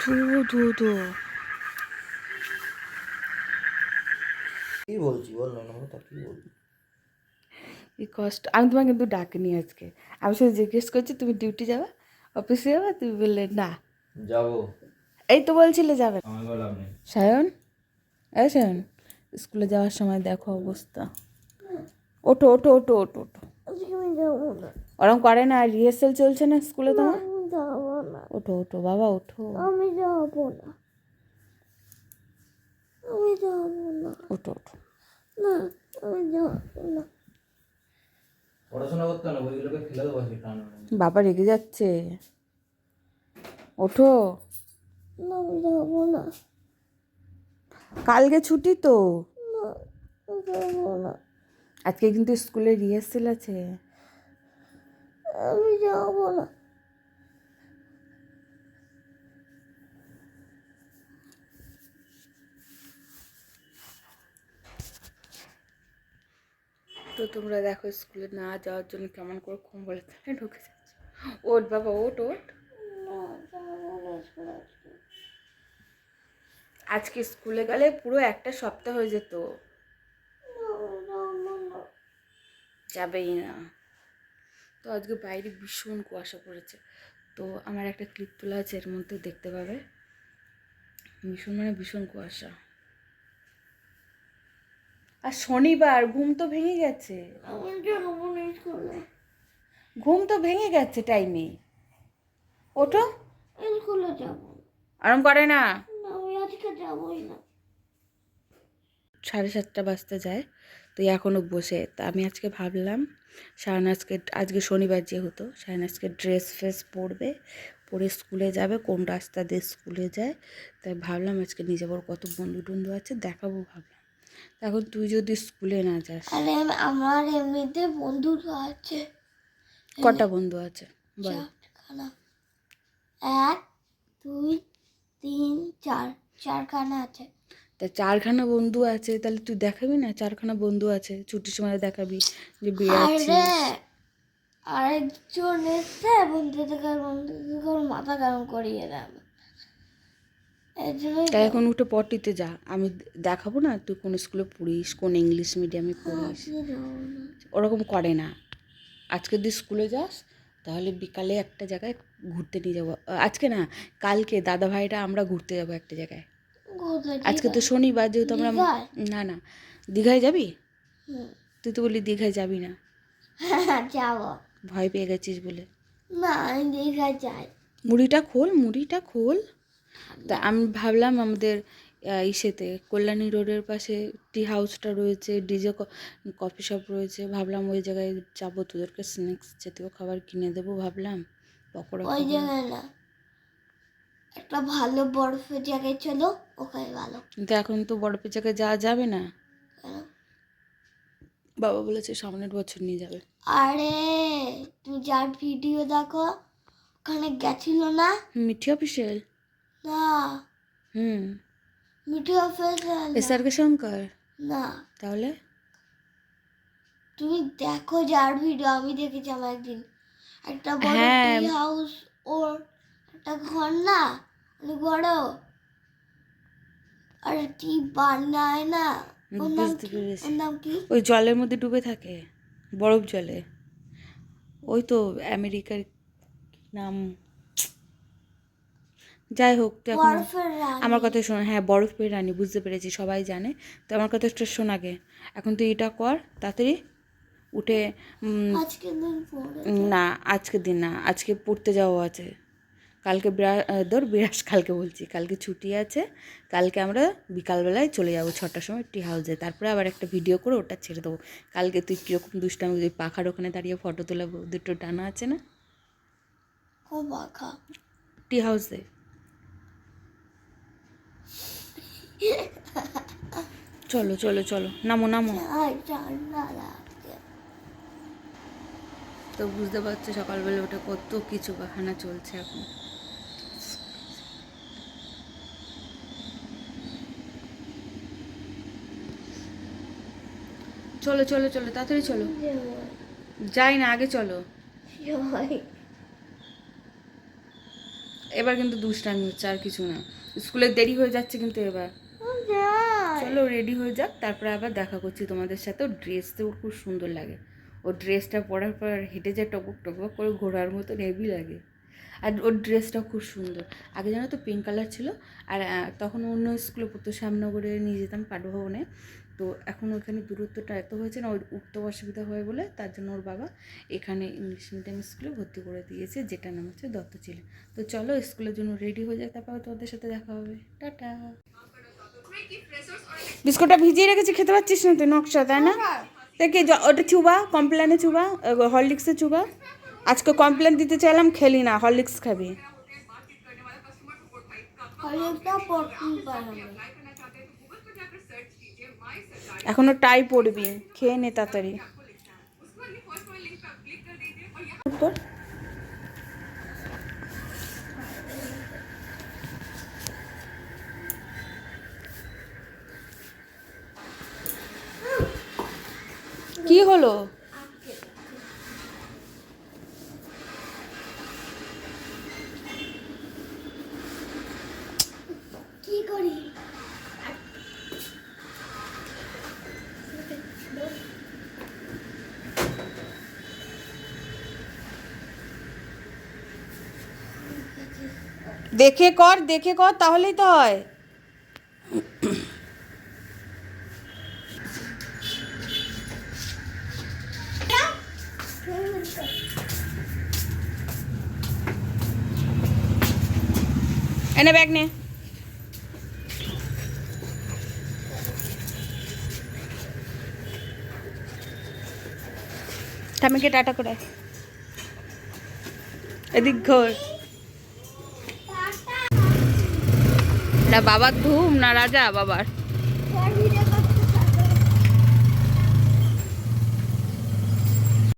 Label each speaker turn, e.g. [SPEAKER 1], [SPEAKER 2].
[SPEAKER 1] ধু ধু ধু।
[SPEAKER 2] কি বলছি বল না, তা কি বলবি?
[SPEAKER 1] এই কষ্ট, আমি তোমাকে কিন্তু ডাকিনি আজকে। আমি শুধু জিজ্ঞেস করছি তুমি ডিউটি যাবে, অফিসে যাবে, তুমি বললে না।
[SPEAKER 2] যাবো।
[SPEAKER 1] এই তো বলছিলে যাবে।
[SPEAKER 2] আমার বললাম নেই।
[SPEAKER 1] সায়ন, এই সায়ন, স্কুলে যাওয়ার সময় দেখো অবস্থা। ওঠো ওঠো ওঠো ওঠো ওঠো। ওরম করে না, রিহার্সাল চলছে না স্কুলে তোমার। ওঠো ওঠো বাবা ওঠো।
[SPEAKER 3] আমি যাবো না, আমি যাবো না,
[SPEAKER 1] ওঠো ওঠো।
[SPEAKER 3] না আমি যাবো না।
[SPEAKER 2] পড়াশোনা করতে না, বইগুলোকে ফেলে দেবো টান।
[SPEAKER 1] বাবা রেগে যাচ্ছে। ওঠো।
[SPEAKER 3] না আমি যাবো না,
[SPEAKER 1] কালকে ছুটি তো।
[SPEAKER 3] না আমি যাবো না,
[SPEAKER 1] আজকে কিন্তু স্কুলে রিহার্সাল আছে।
[SPEAKER 3] আমি যাবো না।
[SPEAKER 1] তো তোমরা দেখো স্কুলে না যাওয়ার জন্য কেমন করে কম্বলে তলায় ঢুকে যাচ্ছে। ওঠ বাবা ওঠ ওঠ।
[SPEAKER 3] না যাবো না স্কুলে আজকে।
[SPEAKER 1] আজকে স্কুলে গেলে পুরো একটা সপ্তাহ হয়ে যেত।
[SPEAKER 3] না আমি যাবো না।
[SPEAKER 1] যাবেই না। তো আজকে বাইরে ভীষণ কুয়াশা পড়েছে। তো আমার একটা ক্লিপ তোলা আছে, এর মধ্যে দেখতে পাবে। ভীষণ মানে ভীষণ কুয়াশা। আর শনিবার, ঘুম তো ভেঙে গেছে।
[SPEAKER 3] আমি যাবো না স্কুলে,
[SPEAKER 1] ঘুম তো ভেঙে গেছে টাইমে। ওঠো।
[SPEAKER 3] স্কুলে যাবো না।
[SPEAKER 1] আরাম করে না।
[SPEAKER 3] না আমি আজকে যাবোই না।
[SPEAKER 1] 7:30 বাজতে যায়, তো এখনও বসে। তা আমি আজকে ভাবলাম শাহনাজকে, আজকে শনিবার যেহেতু শাহনাজকে ড্রেস ফ্রেস পরবে, পরে স্কুলে যাবে, কোন রাস্তা দিয়ে স্কুলে যায়। তাই ভাবলাম আজকে নিয়ে যাবো। ওর কত বন্ধু টন্ধু আছে দেখাবো ভাবলাম। এখন তুই যদি স্কুলে না যাস।
[SPEAKER 3] আরে আমার এমনিতে বন্ধু আছে।
[SPEAKER 1] কটা বন্ধু আছে বল?
[SPEAKER 3] চারখানা, 1 2 3 4, 4খানা আছে।
[SPEAKER 1] তা 4খানা বন্ধু আছে, তাহলে তুই দেখাবি না 4খানা বন্ধু আছে, ছুটির সময় দেখাবি যে বেড়াচ্ছিস।
[SPEAKER 3] আরে আরেকজন এসছে, বন্ধু থেকে মাথা গরম করিয়ে দেয়। এই জন্যই
[SPEAKER 1] তাই এখন উঠে পটিতে যা, আমি দেখাবো না তুই কোন স্কুলে পড়িস, কোন ইংলিশ মিডিয়ামে পড়িস। ওরকম করে না। আজকে তুই স্কুলে যাস, তাহলে বিকালে একটা জায়গায় ঘুরতে নিয়ে যাবো। আজকে না, কালকে দাদা ভাইরা আমরা ঘুরতে যাবো একটা জায়গায়। আজকে তো শনিবার যেহেতু আমরা। না না, দীঘায় যাবি? তুই তো বললি দীঘায় যাবি না,
[SPEAKER 3] যাবো।
[SPEAKER 1] ভয় পেয়ে গেছিস বলে।
[SPEAKER 3] না আমি দীঘা যাই।
[SPEAKER 1] মুড়িটা খোল, মুড়িটা খোল। তা আমি ভাবলাম আমাদের ইসেতে কল্যাণী রোডের পাশে টি হাউসটা রয়েছে, ডিজে কফি শপ রয়েছে, ভাবলাম ওই জায়গায় যাবো, তোদেরকে স্ন্যাক্স জাতীয় খাবার কিনে দেবো ভাবলাম, পকোড়া
[SPEAKER 3] ওই
[SPEAKER 1] খাবো।
[SPEAKER 3] জায়গায় না, একটা ভালো বরফের জায়গায় চলো, ওখানে ভালো।
[SPEAKER 1] কিন্তু এখন তো বরফের জায়গায় যাওয়া যাবে না,
[SPEAKER 3] কেন?
[SPEAKER 1] বাবা বলেছে সামনের বছর নিয়ে যাবে।
[SPEAKER 3] আরে তুমি যার ভিডিও দেখো, ওখানে গেছিল না?
[SPEAKER 1] মিঠি অফিসিয়াল?
[SPEAKER 3] না
[SPEAKER 1] হুম।
[SPEAKER 3] মিঠু অফিসিয়াল না।
[SPEAKER 1] এসআরকে শঙ্কর?
[SPEAKER 3] না
[SPEAKER 1] তাহলে
[SPEAKER 3] তুমি দেখো যার ভিডিও, আমি দেখেছি আমার একদিন, একটা বড়
[SPEAKER 1] হ্যাঁ।
[SPEAKER 3] টি হাউস, ওর একটা ঘর না, অনেক বড়, আর কি বানায় না, ওর নাম
[SPEAKER 1] বুঝতে
[SPEAKER 3] কি,
[SPEAKER 1] পেরেছি।
[SPEAKER 3] ওর নাম কি?
[SPEAKER 1] ওই জলের মধ্যে ডুবে থাকে, বরফ জলে। ওই তো আমেরিকার নাম, যাই হোক। তো এখন
[SPEAKER 3] বরফের রানী।
[SPEAKER 1] আমার কথা শোন। হ্যাঁ, বরফের রানী, বুঝতে পেরেছি, সবাই জানে। তো আমার কথা একটু শোন আগে। এখন তুই এটা কর তাড়াতাড়ি উঠে।
[SPEAKER 3] আজকে দিন পরে
[SPEAKER 1] না আজকের দিন না, আজকে পড়তে যাওয়া আছে। কালকে বিরাস কালকে বলছি, কালকে ছুটি আছে। কালকে আমরা বিকালবেলায় চলে যাবো 6টার সময় টি হাউসে, তারপরে আবার একটা ভিডিও করে ওটা ছেড়ে দেবো। কালকে তুই কীরকম দুষ্টামি, ওই পাখার ওখানে দাঁড়িয়ে ফটো তোলা, দুটো ডানা আছে না
[SPEAKER 3] খুব বাঁকা।
[SPEAKER 1] টি হাউসে। চলো চলো চলো, নামো নামো।
[SPEAKER 3] ঠান্ডা লাগছে।
[SPEAKER 1] তো বুঝতে পারছো সকালবেলা ওটা কত কিছু বাহানা চলছে এখন। চলো চলো চলো তাড়াতাড়ি চলো। যাই না, আগে চলো। এবার কিন্তু দুষ্টামি হচ্ছে, আর কিছু না। স্কুলে দেরি হয়ে যাচ্ছে কিন্তু এবার। চলো রেডি হয়ে যাক, তারপরে আবার দেখা করছি তোমাদের সাথে। ওর ড্রেসটা ওর খুব সুন্দর লাগে। ওর ড্রেসটা পরার পর হেঁটে যায় টপক টপক করে ঘোড়ার মতো হেভি লাগে। আর ওর ড্রেসটাও খুব সুন্দর। আগে জানো তো পিঙ্ক কালার ছিল, আর তখন অন্য স্কুলে পড়তো, শ্যামনগরে নিয়ে যেতাম পাঠভবনে। তো এখন ওখানে দূরত্বটা এত হয়েছে না, ওর উঠতে অসুবিধা হয় বলে, তার জন্য ওর বাবা এখানে ইংলিশ মিডিয়াম স্কুলে ভর্তি করে দিয়েছে, যেটা নাম হচ্ছে দত্তচিলে। তো চলো স্কুলের জন্য রেডি হয়ে যায়, তারপর তোমাদের সাথে দেখা হবে। টাটা। বিস্কুটটা ভিজিয়ে রেখেছি, খেতে পাচ্ছিস না তুই? নকশা, তাই না? দেখি ওটা চুবা, কমপ্লেনে চুবা, হরলিক্সে চুবা। আজকে কমপ্লেন দিতে চাইলাম, খেলি না, হরলিক্স খাবি।
[SPEAKER 3] হলিউডটা পড়তেই পারবে।
[SPEAKER 1] এখনো টাই পড়বি, খেয়ে নে তাড়াতাড়ি। কি হলো?
[SPEAKER 3] কি করি?
[SPEAKER 1] দেখে কর তাহলেই তো হয়। এনে ব্যাগ নে। ঠামিকে টাটা করে এদিক ঘর। না বাবার ধুম না রাজা বাবার।